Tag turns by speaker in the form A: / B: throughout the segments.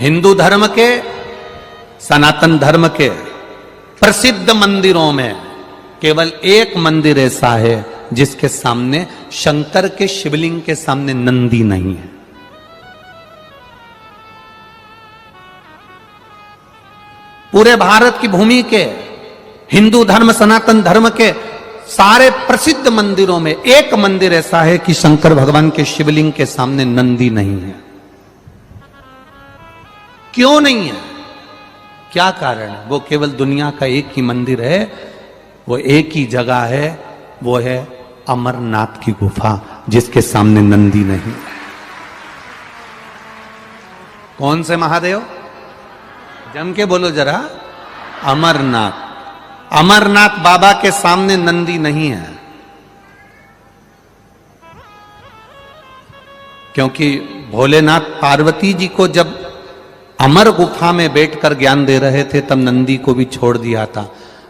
A: हिंदू धर्म के, सनातन धर्म के प्रसिद्ध मंदिरों में केवल एक मंदिर ऐसा है जिसके सामने शंकर के शिवलिंग के सामने नंदी नहीं है। पूरे भारत की भूमि के हिंदू धर्म, सनातन धर्म के सारे प्रसिद्ध मंदिरों में एक मंदिर ऐसा है कि शंकर भगवान के शिवलिंग के सामने नंदी नहीं है। क्यों नहीं है? क्या कारण है? वो केवल दुनिया का एक ही मंदिर है, वो एक ही जगह है, वो है अमरनाथ की गुफा, जिसके सामने नंदी नहीं है। कौन से महादेव? जम के बोलो जरा। अमरनाथ। अमरनाथ बाबा के सामने नंदी नहीं है, क्योंकि भोलेनाथ पार्वती जी को जब अमर गुफा में बैठकर ज्ञान दे रहे थे तब नंदी को भी छोड़ दिया था,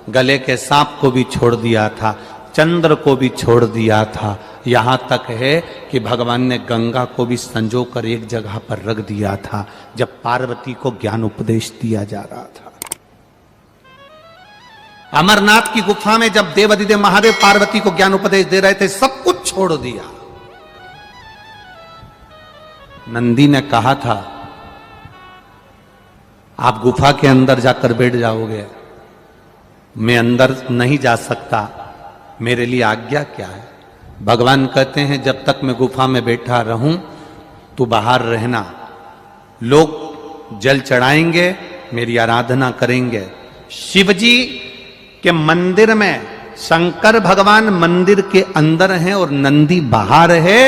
A: गले के सांप को भी छोड़ दिया था, चंद्र को भी छोड़ दिया था। यहां तक है कि भगवान ने गंगा को भी संजो कर एक जगह पर रख दिया था जब पार्वती को ज्ञान उपदेश दिया जा रहा था। अमरनाथ की गुफा में जब देवाधिदेव महादेव पार्वती को ज्ञान उपदेश दे रहे थे, सब कुछ छोड़ दिया। नंदी ने कहा था आप गुफा के अंदर जाकर बैठ जाओगे, मैं अंदर नहीं जा सकता, मेरे लिए आज्ञा क्या है? भगवान कहते हैं जब तक मैं गुफा में बैठा रहूं तो बाहर रहना, लोग जल चढ़ाएंगे, मेरी आराधना करेंगे। शिवजी के मंदिर में शंकर भगवान मंदिर के अंदर हैं और नंदी बाहर है।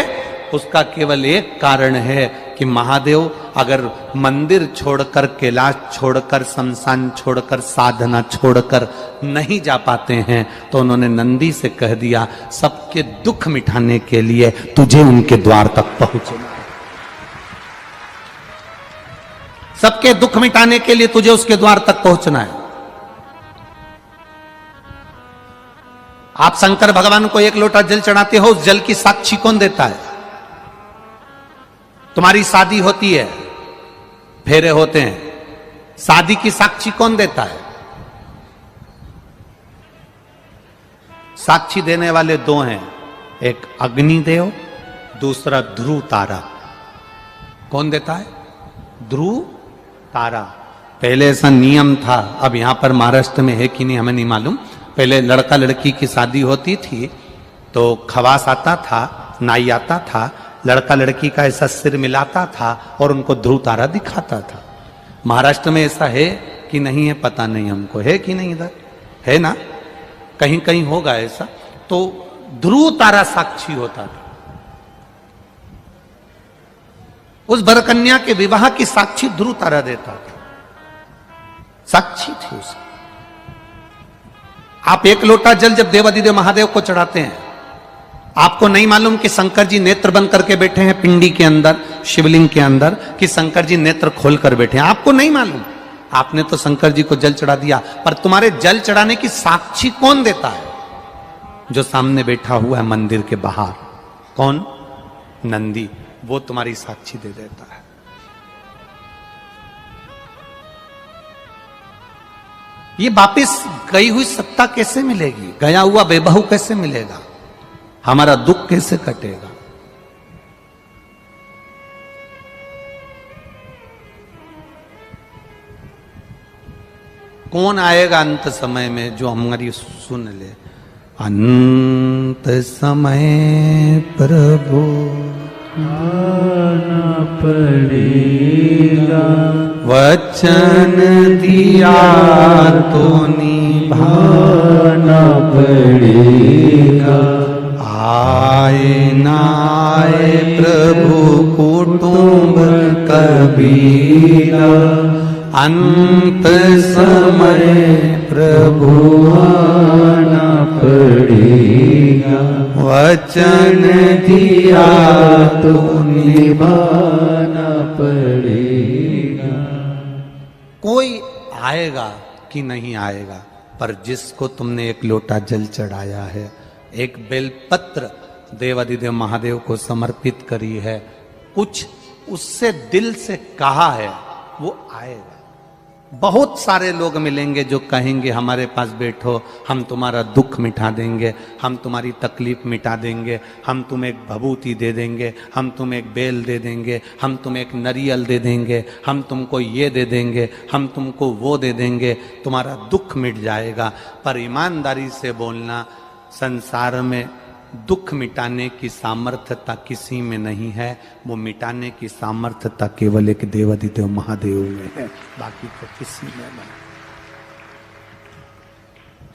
A: उसका केवल एक कारण है कि महादेव अगर मंदिर छोड़कर, कैलाश छोड़कर, शमशान छोड़कर, साधना छोड़कर नहीं जा पाते हैं तो उन्होंने नंदी से कह दिया सबके दुख मिटाने के लिए तुझे उनके द्वार तक पहुंचना है। सबके दुख मिटाने के लिए तुझे उसके द्वार तक पहुंचना है। आप शंकर भगवान को एक लोटा जल चढ़ाते हो, उस जल की साक्षी कौन देता है? तुम्हारी शादी होती है, फेरे होते हैं, शादी की साक्षी कौन देता है? साक्षी देने वाले दो हैं, एक अग्निदेव, दूसरा ध्रुव तारा। कौन देता है? ध्रुव तारा। पहले ऐसा नियम था, अब यहां पर महाराष्ट्र में है कि नहीं हमें नहीं मालूम। पहले लड़का लड़की की शादी होती थी तो खवास आता था, नाई आता था, लड़का लड़की का ऐसा सिर मिलाता था और उनको ध्रुव तारा दिखाता था। महाराष्ट्र में ऐसा है कि नहीं है पता नहीं हमको, है कि नहीं? इधर है ना, कहीं कहीं होगा ऐसा। तो ध्रुव तारा साक्षी होता था। उस वरकन्या के विवाह की साक्षी ध्रुव तारा देता था, साक्षी थी उसकी। आप एक लोटा जल जब देवाधिदेव महादेव को चढ़ाते हैं, आपको नहीं मालूम कि शंकर जी नेत्र बंद करके बैठे हैं पिंडी के अंदर, शिवलिंग के अंदर, कि शंकर जी नेत्र खोल कर बैठे हैं, आपको नहीं मालूम। आपने तो शंकर जी को जल चढ़ा दिया, पर तुम्हारे जल चढ़ाने की साक्षी कौन देता है? जो सामने बैठा हुआ है मंदिर के बाहर। कौन? नंदी। वो तुम्हारी साक्षी दे देता है। ये वापिस गई हुई सत्ता कैसे मिलेगी? गया हुआ बेबहू कैसे मिलेगा? हमारा दुख कैसे कटेगा? कौन आएगा अंत समय में जो हमारी सुन ले? अंत समय प्रभु आना पड़ेगा, वचन दिया तो निभाना पड़ेगा। आए ना आए प्रभु कुटुंब कबीरा, अंत समय प्रभु आना पड़ेगा, वचन दिया तो निभाना पड़ेगा। कोई आएगा कि नहीं आएगा, पर जिसको तुमने एक लोटा जल चढ़ाया है, एक बेलपत्र देवाधिदेव महादेव को समर्पित करी है, कुछ उससे दिल से कहा है, वो आएगा। बहुत सारे लोग मिलेंगे जो कहेंगे हमारे पास बैठो, हम तुम्हारा दुख मिटा देंगे, हम तुम्हारी तकलीफ मिटा देंगे, हम तुम्हें एक भभूति दे देंगे, हम तुम्हें एक बेल दे देंगे, हम तुम्हें एक नरियल दे देंगे, हम तुमको ये दे देंगे, हम तुमको वो दे देंगे, तुम्हारा दुख मिट जाएगा। पर ईमानदारी से बोलना, संसार में दुख मिटाने की सामर्थ्यता किसी में नहीं है, वो मिटाने की सामर्थ्यता केवल एक देवाधिदेव महादेव में है, बाकी तो किसी में नहीं।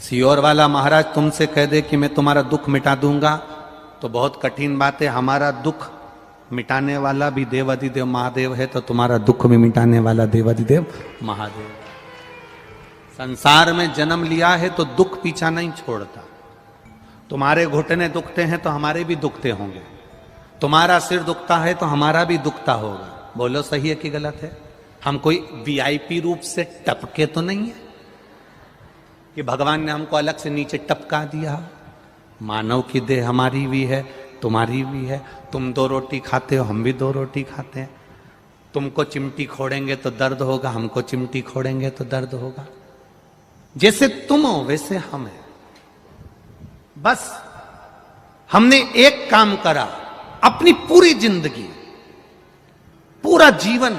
A: सियोर वाला महाराज तुमसे कह दे कि मैं तुम्हारा दुख मिटा दूंगा तो बहुत कठिन बात है। हमारा दुख मिटाने वाला भी देवाधिदेव महादेव है, तो तुम्हारा दुख भी मिटाने वाला देवाधिदेव महादेव। संसार में जन्म लिया है तो दुख पीछा नहीं छोड़ता। तुम्हारे घुटने दुखते हैं तो हमारे भी दुखते होंगे, तुम्हारा सिर दुखता है तो हमारा भी दुखता होगा। बोलो सही है कि गलत है? हम कोई वीआईपी रूप से टपके तो नहीं है कि भगवान ने हमको अलग से नीचे टपका दिया। मानव की देह हमारी भी है, तुम्हारी भी है। तुम 2 रोटी खाते हो, हम भी 2 रोटी खाते हैं। तुमको चिमटी खोड़ेंगे तो दर्द होगा, हमको चिमटी खोड़ेंगे तो दर्द होगा। जैसे तुम हो वैसे हम हैं। बस हमने एक काम करा, अपनी पूरी जिंदगी, पूरा जीवन